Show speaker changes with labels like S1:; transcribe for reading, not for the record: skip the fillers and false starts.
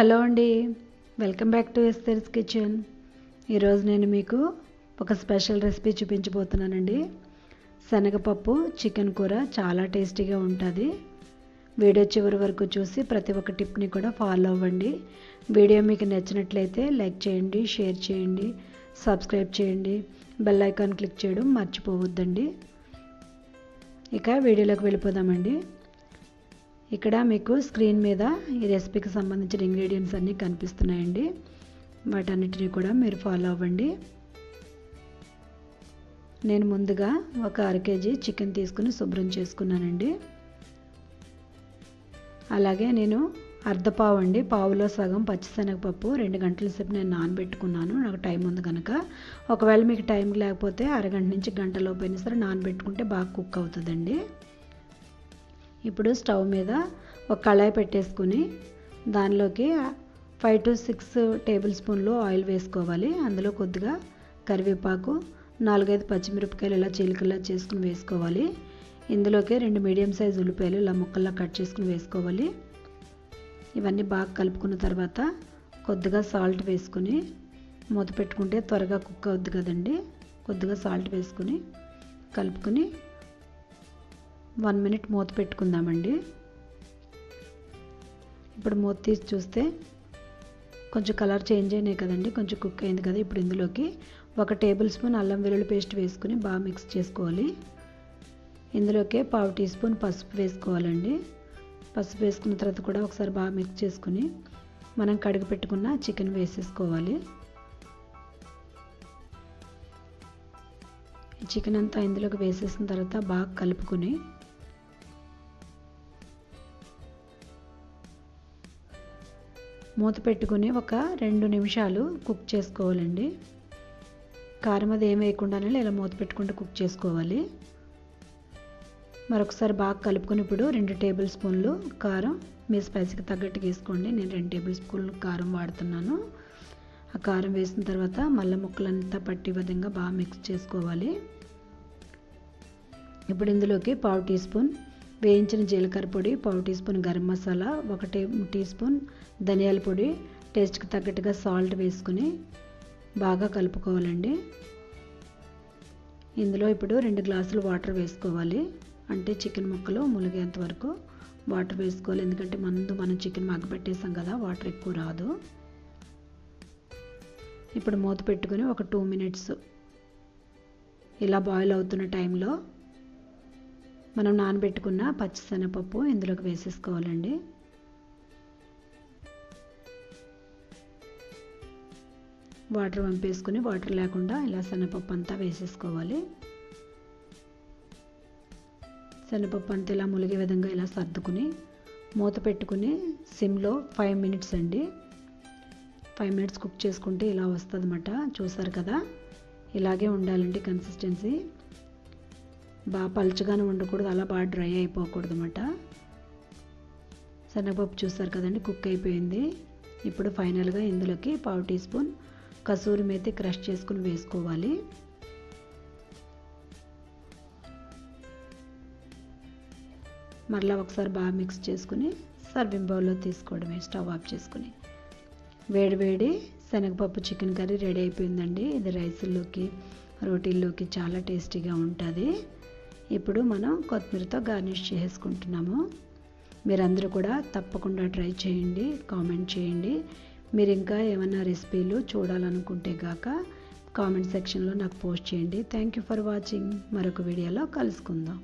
S1: Hello అండి, welcome back to ఎస్తర్స్ kitchen. ఈరోజు నేను మీకు ఒక స్పెషల్ రెసిపీ చూపించబోతున్నానండి. శనగపప్పు చికెన్ కూర చాలా టేస్టీగా ఉంటుంది. వీడియో చివరి వరకు చూసి ప్రతి ఒక్క టిప్ని కూడా ఫాలో అవ్వండి. వీడియో మీకు నచ్చినట్లయితే లైక్ చేయండి, షేర్ చేయండి, సబ్స్క్రైబ్ చేయండి, బెల్ ఐకాన్ క్లిక్ చేయడం మర్చిపోవద్దండి. ఇక వీడియోలోకి వెళ్ళిపోదామండి. ఇక్కడ మీకు స్క్రీన్ మీద ఈ రెసిపీకి సంబంధించిన ఇంగ్రీడియంట్స్ అన్నీ కనిపిస్తున్నాయండి. వాటన్నిటిని కూడా మీరు ఫాలో అవ్వండి. నేను ముందుగా ఒక 1/2 kg చికెన్ తీసుకుని శుభ్రం చేసుకున్నానండి. అలాగే నేను అర్ధపావు అండి, పావులో సగం పచ్చిశనగపప్పు 2 గంటల సేపు నేను నానబెట్టుకున్నాను. నాకు టైం ఉంది కనుక. ఒకవేళ మీకు టైం లేకపోతే అరగంట నుంచి గంట లోపు అయినా సరే నానబెట్టుకుంటే బాగా కుక్ అవుతుందండి. ఇప్పుడు స్టవ్ మీద ఒక కళాయి పెట్టేసుకుని దానిలోకి 5 to 6 టేబుల్ స్పూన్లు ఆయిల్ వేసుకోవాలి. అందులో కొద్దిగా కరివేపాకు, 4-5 పచ్చిమిరపకాయలు ఇలా చీలికల్లా చేసుకుని వేసుకోవాలి. ఇందులోకి 2 మీడియం సైజు ఉల్లిపాయలు ఇలా ముక్కల్లా కట్ చేసుకుని వేసుకోవాలి. ఇవన్నీ బాగా కలుపుకున్న తర్వాత కొద్దిగా సాల్ట్ వేసుకుని మూత పెట్టుకుంటే త్వరగా కుక్ అవుద్ది కదండి. కొద్దిగా సాల్ట్ వేసుకుని కలుపుకొని 1 minute మూత పెట్టుకుందామండి. ఇప్పుడు మూత తీసి చూస్తే కొంచెం కలర్ చేంజ్ అయినాయి కదండి, కొంచెం కుక్ అయింది కదా. ఇప్పుడు ఇందులోకి 1 టేబుల్ స్పూన్ అల్లం వెల్లుల్లి పేస్ట్ వేసుకుని బాగా మిక్స్ చేసుకోవాలి. ఇందులోకి 1/2 టీ స్పూన్ పసుపు వేసుకోవాలండి. పసుపు వేసుకున్న తర్వాత కూడా ఒకసారి బాగా మిక్స్ చేసుకుని మనం కడిగి పెట్టుకున్న చికెన్ వేసేసుకోవాలి. చికెన్ అంతా ఇందులోకి వేసేసిన తర్వాత బాగా కలుపుకొని మూత పెట్టుకుని ఒక 2 నిమిషాలు కుక్ చేసుకోవాలండి. కారం అది ఏమి వేయకుండానే ఇలా మూత పెట్టుకుంటూ కుక్ చేసుకోవాలి. మరొకసారి బాగా కలుపుకొని ఇప్పుడు 2 టేబుల్ స్పూన్లు కారం, మీ స్పైసీకి తగ్గట్టుగా వేసుకోండి. నేను 2 టేబుల్ స్పూన్లు కారం వాడుతున్నాను. ఆ కారం వేసిన తర్వాత మళ్ళీ ముక్కలంతా పట్టే విధంగా బాగా మిక్స్ చేసుకోవాలి. ఇప్పుడు ఇందులోకి 1/2 టీ స్పూన్ వేయించిన జీలకర్ర పొడి, 1/2 teaspoon garam masala, 1 teaspoon ధనియాల పొడి, టేస్ట్కి తగ్గట్టుగా సాల్ట్ వేసుకుని బాగా కలుపుకోవాలండి. ఇందులో ఇప్పుడు 2 గ్లాసులు వాటర్ వేసుకోవాలి. అంటే చికెన్ ముక్కలు ములిగేంత వరకు వాటర్ వేసుకోవాలి. ఎందుకంటే మనం చికెన్ మగ్గబెట్టేసాం కదా, వాటర్ ఎక్కువ రాదు. ఇప్పుడు మూత పెట్టుకుని ఒక 2 minutes ఇలా బాయిల్ అవుతున్న టైంలో మనం నానబెట్టుకున్న పచ్చిశనగపప్పు ఇందులోకి వేసేసుకోవాలండి. వాటర్ వంపేసుకుని వాటర్ లేకుండా ఇలా శనగపప్పు అంతా వేసేసుకోవాలి. శనగపప్పు అంతా ఇలా ములిగే విధంగా ఇలా సర్దుకుని మూత పెట్టుకుని సిమ్లో 5 minutes అండి. 5 minutes కుక్ చేసుకుంటే ఇలా వస్తుంది అన్నమాట. చూసారు కదా, ఇలాగే ఉండాలండి కన్సిస్టెన్సీ. బాగా పలుచగానే ఉండకూడదు, అలా బాగా డ్రై అయిపోకూడదు అన్నమాట. శనగపప్పు చూసారు కదండి, కుక్ అయిపోయింది. ఇప్పుడు ఫైనల్గా ఇందులోకి 1/2 teaspoon kasuri methi crush చేసుకుని వేసుకోవాలి. మరలా ఒకసారి బాగా మిక్స్ చేసుకుని సర్వింగ్ బౌల్లో తీసుకోవడమే. స్టవ్ ఆఫ్ చేసుకుని వేడి శనగపప్పు చికెన్ కర్రీ రెడీ అయిపోయిందండి. ఇది రైస్లోకి, రోటీల్లోకి చాలా టేస్టీగా ఉంటుంది. ఇప్పుడు మనం కొత్తిమీరతో గార్నిష్ చేసుకుంటున్నాము. మీరందరూ కూడా తప్పకుండా ట్రై చేయండి, కామెంట్ చేయండి. మీరు ఇంకా ఏమైనా రెసిపీలు చూడాలనుకుంటే గాక కామెంట్ సెక్షన్లో నాకు పోస్ట్ చేయండి. Thank you for watching. మరొక వీడియోలో కలుసుకుందాం.